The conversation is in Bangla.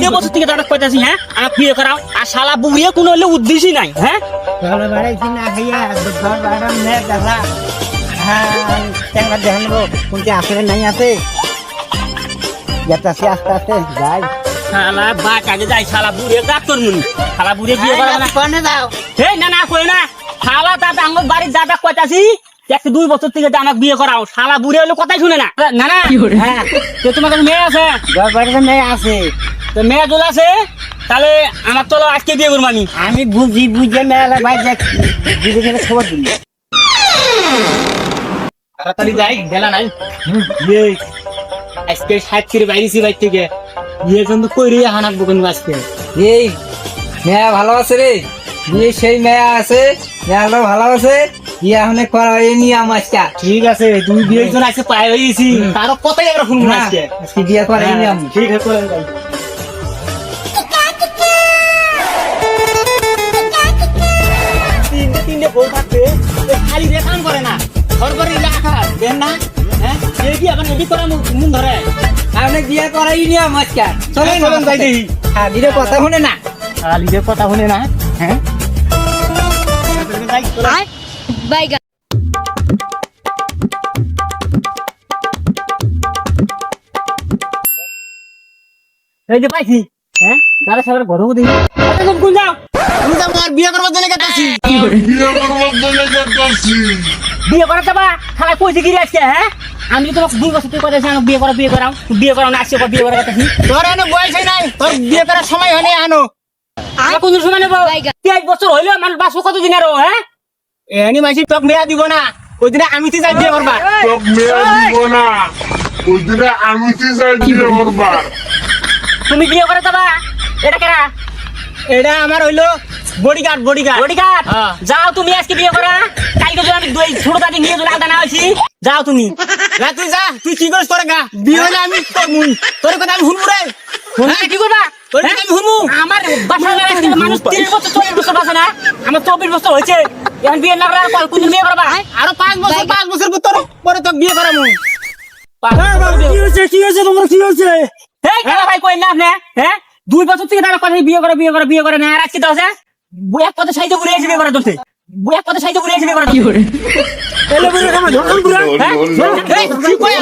2 বছর থেকে দাদা কইতাছি হ্যাঁ আমার বিয়ে করাও আর শালা বুড়িয়ে কোনো হলে উদ্দেশ্যই নাই হ্যাঁ ঘর বাড়াইছি না খাইয়া ঘর বাড়াম নে দেখা হ্যাঁ চ্যাংড়া দেখেন কোনটি আসলে নাই আছে যাচ্ছে আস্তে আস্তে যাই শালা বাট আগে যাই শালা বুড়িয়ে গাত তোর মুনি শালা বুড়িয়ে বিয়ে করাও না কোনে দাও হে না না কই না শালা দাদা আমার বাড়ির দাদা কইতাছি 2 বছর থেকে আমাকে বিয়ে করাও শালা বুড়ি হলে কথাই শুনে না না না হ্যাঁ তো তোমার কাছে মেয়ে আছে ঘর বাড়িতে মেয়ে আছে তো মেয়ে দোল আছে তাহলে আমার তো আজকে বিয়ে করবো আমি বুঝে মেলা ভাই দেখ দিদি খবর দিলি তাড়াতাড়ি যাই গেলা নাই ইয়ে আজকে 60 করে বাইরেছি বাইর থেকে বিয়ে কিন্তু কইরে হানাকবো কিন্তু আজকে এই মেয়া ভালো আছে রে বিয়ে সেই মেয়া আছে মেয়াটা ভালো আছে বিয়ে এখন করা হয়নি আমাজটা ঠিক আছে তুমি বিয়ের জন্য আজকে পায়ে হয়েছি তারও কথাই আমরা শুনবো না আজকে আজকে বিয়ে করাইনি আমি ঠিক আছে চলেন যাই তিনটে বউ থাকতে খালি দেখান করে না ঘর করে রাখা দেন না হ্যাঁ এই কি এখন এডি করা মন ধরে আপনি বিয়ে করাইনি আমাজটা চলেন চলেন যাই দেখি হ্যাঁ দিদি কথা শুনে না খালিদের কথা শুনে না হ্যাঁ বাইগা এই যে পাইছি হ্যাঁ দাদা সাহেবের ঘর দিই কোন যাও তুমি তো আমার বিয়ে করবার জন্য গেতাছি বিয়ে করা যাবা খালা কইছে কি আজকে হ্যাঁ আমি তো তোমাকে 2 বছর থেকে কইতাছি আমি বিয়ে করাও না আজকে বিয়ে করা গেতাছি তোর এনে বয়স নাই তোর বিয়ে করার সময় হয়নি আনো আর কোন সময় নেব 23 বছর হইলো মানুষ বাসো কত দিন আর হ্যাঁ এনি মাইছি তোক মেয়া দিব না ওই দিন আমি তো যাই বিয়ে করবা তোক মেয়া দিব না ওই দিনে আমি তো যাই বিয়ে করবা তুমি বিয়ে করে যাবা এটা কেরা এটা আমার হইলো বডিগার্ড যাও তুমি আজকে বিয়ে করা কালকে যদি আমি দুই ছোট দাদি নিয়ে যদি আলাদা না হইছি যাও তুমি তুই যা তুই কি করিস করে গা বিয়ে হলে আমি তোর কথা আমি শুনবো রে কি করবা তোর কথা আমি শুনবো আমার বাসা আজকে মানুষ 30 বছর 40 বছর বাসা না আমার 24 বছর হয়েছে এখন বিয়ে না করা কোন বিয়ে করবা আরো 5 বছর পরে তো বিয়ে করামু কি হয়েছে তোমার কি হয়েছে ভাই কই না আপনি হ্যাঁ 2 বছর থেকে তারা কথা বিয়ে করে না আর আজকে দাও বইয়া কত সাইজে ঘুরে এসে বিয়ে করা দোতে বইয়া কত সাইজে ঘুরে এসে বিয়ে করা কি করে এলে বলে আমার ধরন পুরা হ্যাঁ কি কই